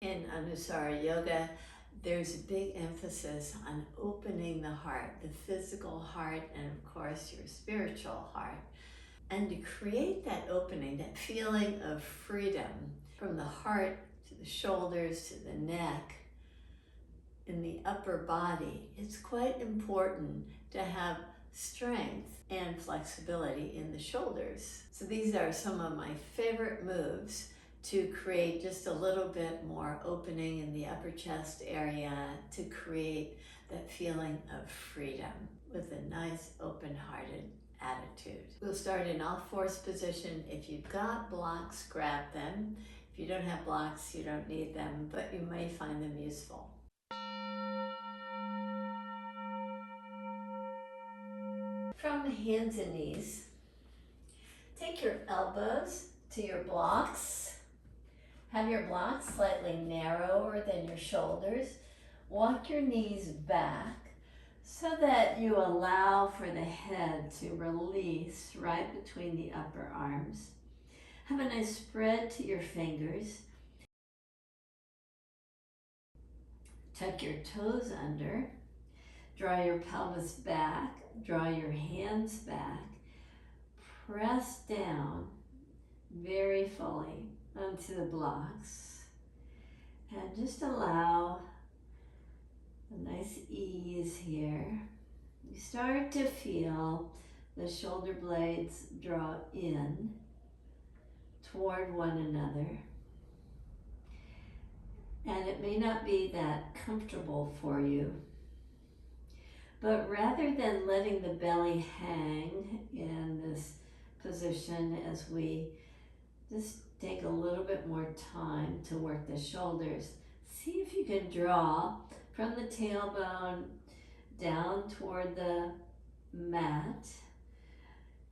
In Anusara Yoga, there's a big emphasis on opening the heart, the physical heart, and of course your spiritual heart. And to create that opening, that feeling of freedom from the heart to the shoulders to the neck, in the upper body, it's quite important to have strength and flexibility in the shoulders. So these are some of my favorite moves to create just a little bit more opening in the upper chest area, to create that feeling of freedom with a nice open-hearted attitude. We'll start in all fours position. If you've got blocks, grab them. If you don't have blocks, you don't need them, but you may find them useful. From the hands and knees, take your elbows to your blocks. Have your blocks slightly narrower than your shoulders. Walk your knees back so that you allow for the head to release right between the upper arms. Have a nice spread to your fingers. Tuck your toes under. Draw your pelvis back. Draw your hands back. Press down very fully onto the blocks. And just allow a nice ease here. You start to feel the shoulder blades draw in toward one another. And it may not be that comfortable for you, but rather than letting the belly hang in this position as we just take a little bit more time to work the shoulders, see if you can draw from the tailbone down toward the mat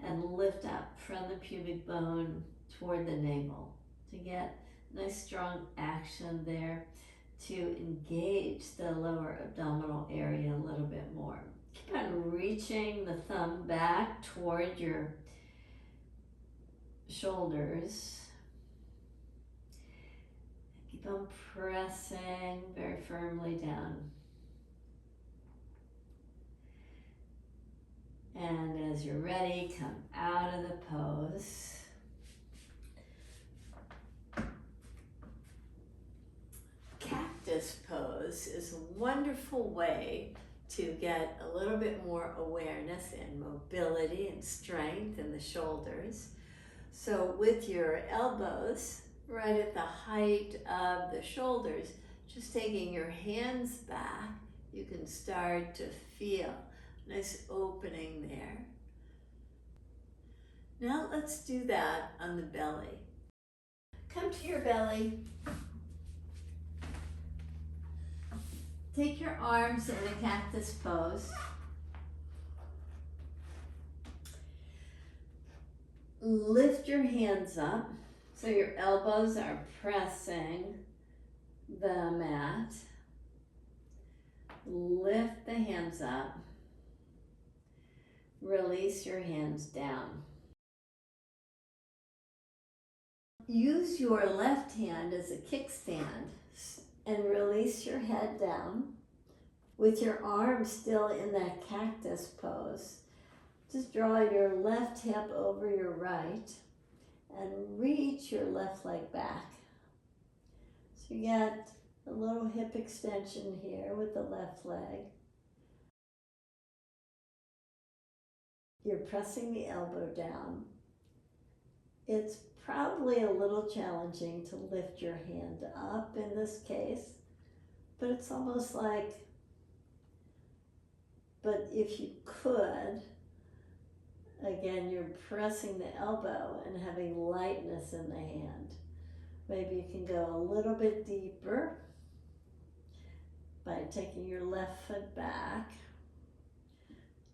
and lift up from the pubic bone toward the navel to get nice strong action there to engage the lower abdominal area a little bit more. Keep on reaching the thumb back toward your shoulders. Keep on pressing very firmly down. And as you're ready, come out of the pose. Cactus pose is a wonderful way to get a little bit more awareness and mobility and strength in the shoulders. So with your elbows right at the height of the shoulders, just taking your hands back, you can start to feel a nice opening there. Now let's do that on the belly. Come to your belly. Take your arms in a cactus pose. Lift your hands up so your elbows are pressing the mat. Lift the hands up. Release your hands down. Use your left hand as a kickstand and release your head down with your arms still in that cactus pose. Just draw your left hip over your right and reach your left leg back. So you get a little hip extension here with the left leg. You're pressing the elbow down. It's probably a little challenging to lift your hand up in this case, but it's almost like, but if you could, again, you're pressing the elbow and having lightness in the hand. Maybe you can go a little bit deeper by taking your left foot back.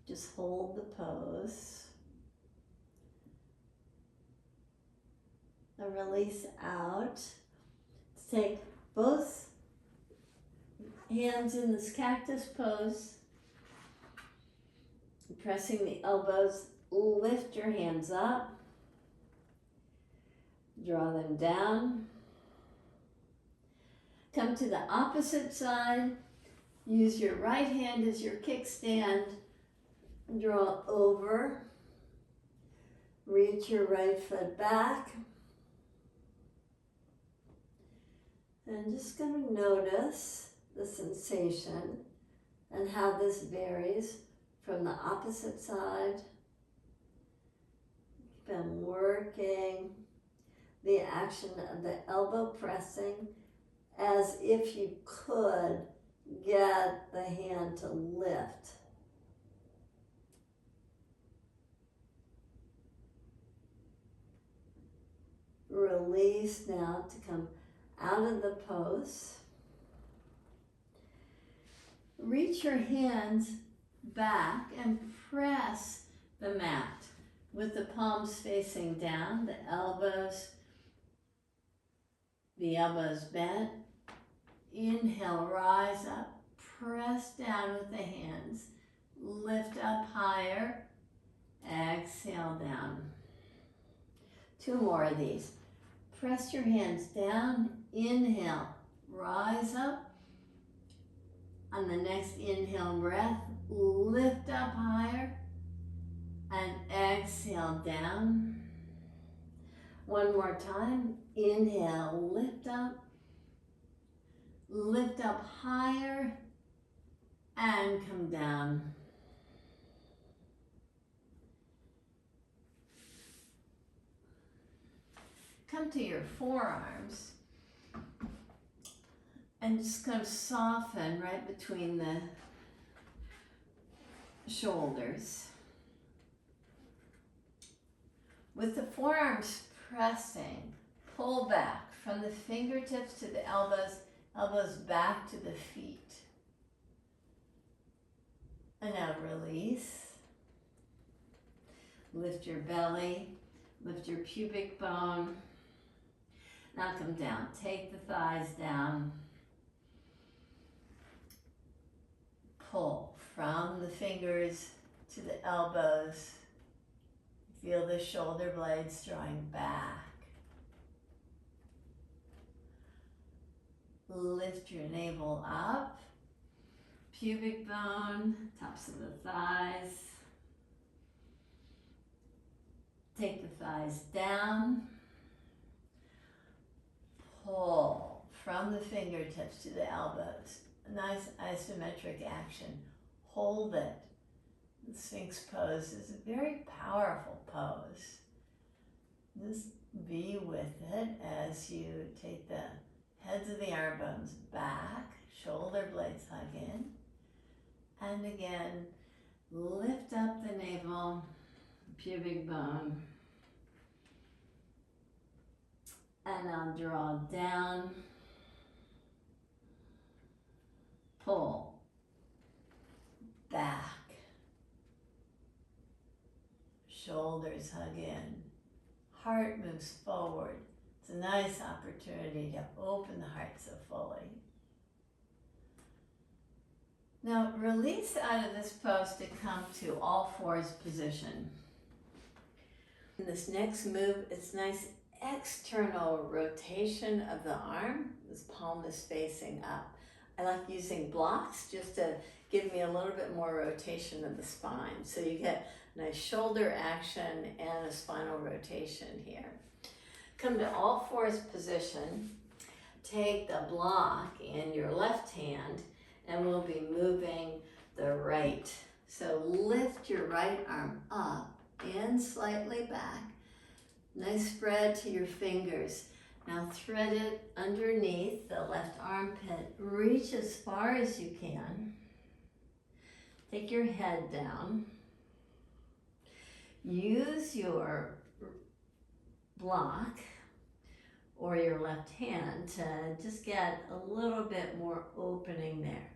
Just hold the pose. And release out. Take both hands in this cactus pose. Pressing the elbows, lift your hands up. Draw them down. Come to the opposite side. Use your right hand as your kickstand. Draw over. Reach your right foot back. And just going to notice the sensation and how this varies from the opposite side. Been working the action of the elbow pressing as if you could get the hand to lift. Release now to come out of the pose. Reach your hands back and press the mat with the palms facing down, the elbows bent. Inhale, rise up, press down with the hands, lift up higher, exhale down. 2 more of these. Press your hands down, inhale, rise up. On the next inhale breath, lift up higher and exhale down. 1 more time, inhale, lift up higher and come down. Come to your forearms and just kind of soften right between the shoulders. With the forearms pressing, pull back from the fingertips to the elbows, elbows back to the feet. And now release. Lift your belly, lift your pubic bone. Now come down, take the thighs down. Pull from the fingers to the elbows. Feel the shoulder blades drawing back. Lift your navel up. Pubic bone, tops of the thighs. Take the thighs down. Pull from the fingertips to the elbows. A nice isometric action. Hold it. The Sphinx pose is a very powerful pose. Just be with it as you take the heads of the arm bones back, shoulder blades hug in, and again, lift up the navel, pubic bone, and I'll draw down, pull, back, shoulders hug in, heart moves forward. It's a nice opportunity to open the heart so fully. Now release out of this pose to come to all fours position. In this next move, it's nice external rotation of the arm. This palm is facing up. I like using blocks just to give me a little bit more rotation of the spine. So you get nice shoulder action and a spinal rotation here. Come to all fours position. Take the block in your left hand and we'll be moving the right. So lift your right arm up and slightly back. Nice spread to your fingers. Now thread it underneath the left armpit. Reach as far as you can. Take your head down. Use your block or your left hand to just get a little bit more opening there.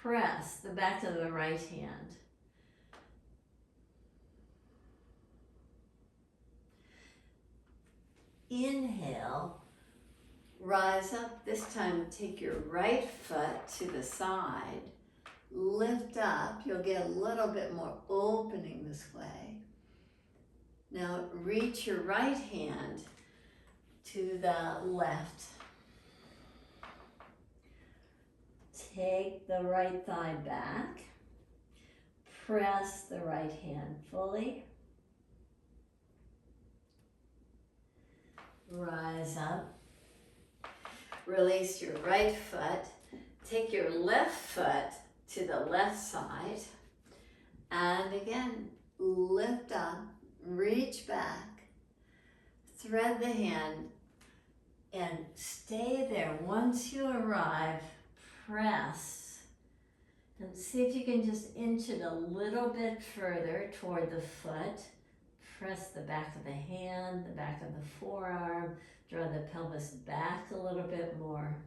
Press the back of the right hand. Inhale, rise up. This time take your right foot to the side. Lift up. You'll get a little bit more opening this way. Now reach your right hand to the left. Take the right thigh back. Press the right hand fully. Rise up. Release your right foot. Take your left foot to the left side. And again, lift up, reach back, thread the hand, and stay there. Once you arrive, press. And see if you can just inch it a little bit further toward the foot. Press the back of the hand, the back of the forearm. Draw the pelvis back a little bit more.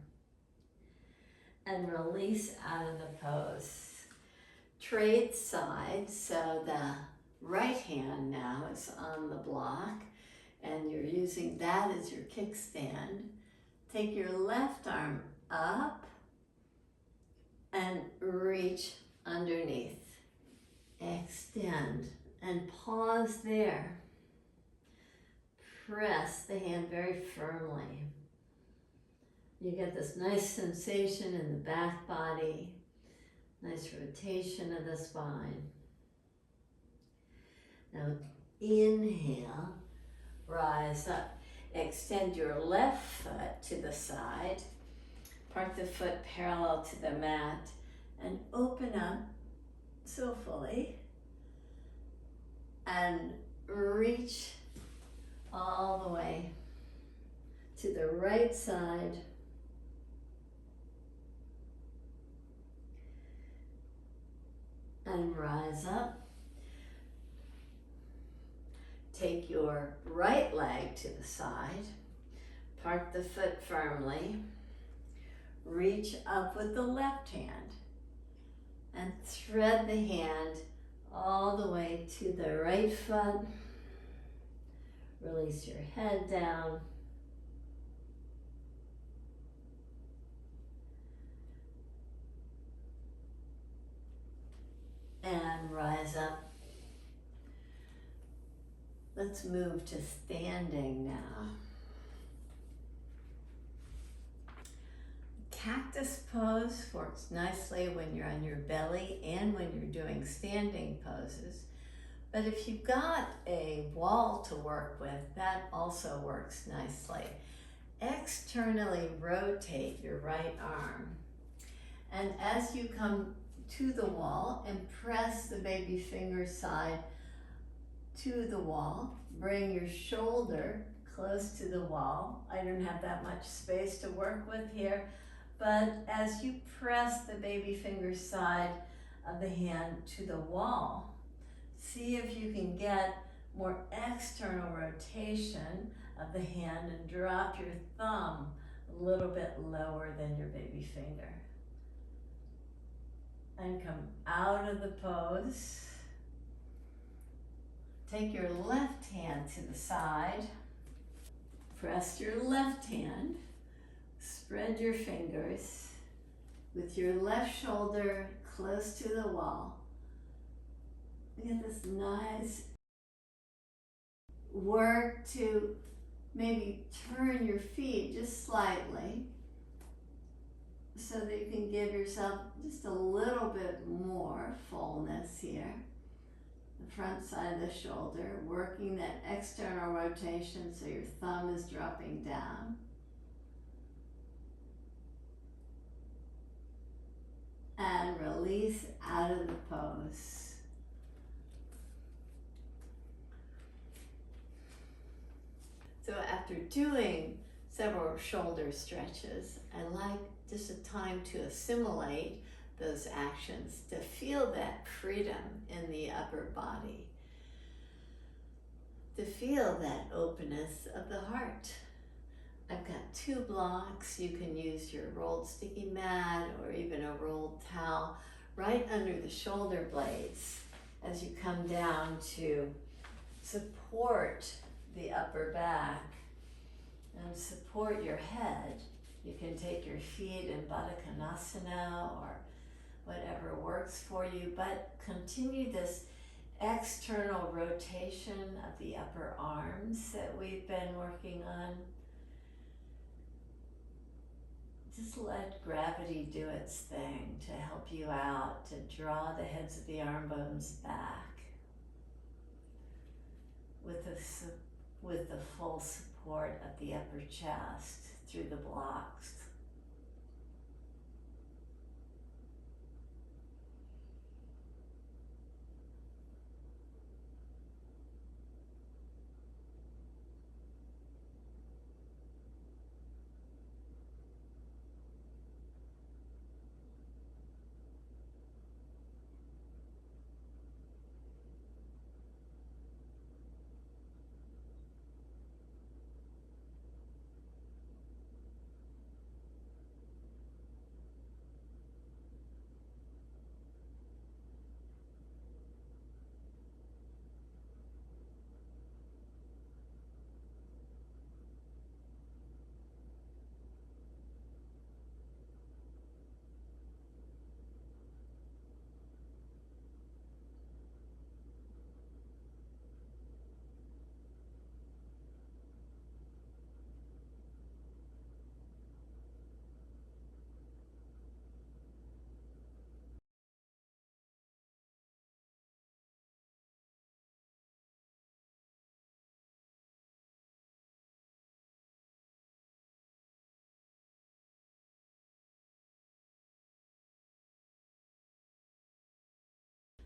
And release out of the pose. Trade sides, so the right hand now is on the block and you're using that as your kickstand. Take your left arm up and reach underneath. Extend and pause there. Press the hand very firmly. You get this nice sensation in the back body, nice rotation of the spine. Now inhale, rise up. Extend your left foot to the side. Park the foot parallel to the mat and open up so fully and reach all the way to the right side. And rise up. Take your right leg to the side. Park the foot firmly. Reach up with the left hand. And thread the hand all the way to the right foot. Release your head down. And rise up. Let's move to standing now. Cactus pose works nicely when you're on your belly and when you're doing standing poses. But if you've got a wall to work with, that also works nicely. Externally rotate your right arm. And as you come to the wall and press the baby finger side to the wall, bring your shoulder close to the wall. I don't have that much space to work with here, but as you press the baby finger side of the hand to the wall, see if you can get more external rotation of the hand and drop your thumb a little bit lower than your baby finger. And come out of the pose. Take your left hand to the side. Press your left hand. Spread your fingers with your left shoulder close to the wall. Get this nice work to maybe turn your feet just slightly so that you can give yourself just a little bit more fullness here. The front side of the shoulder, working that external rotation so your thumb is dropping down. And release out of the pose. So after doing several shoulder stretches, I like just a time to assimilate those actions, to feel that freedom in the upper body, to feel that openness of the heart. I've got 2 blocks. You can use your rolled sticky mat or even a rolled towel right under the shoulder blades as you come down to support the upper back and support your head. You can take your feet in Baddha Konasana or whatever works for you, but continue this external rotation of the upper arms that we've been working on. just let gravity do its thing to help you out, to draw the heads of the arm bones back with the full support of the upper chest through the blocks.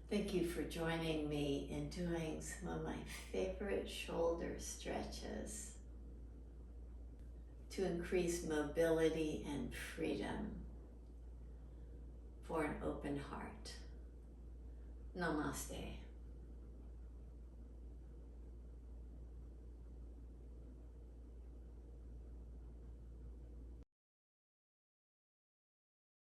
Thank you for joining me in doing some of my favorite shoulder stretches to increase mobility and freedom for an open heart. Namaste.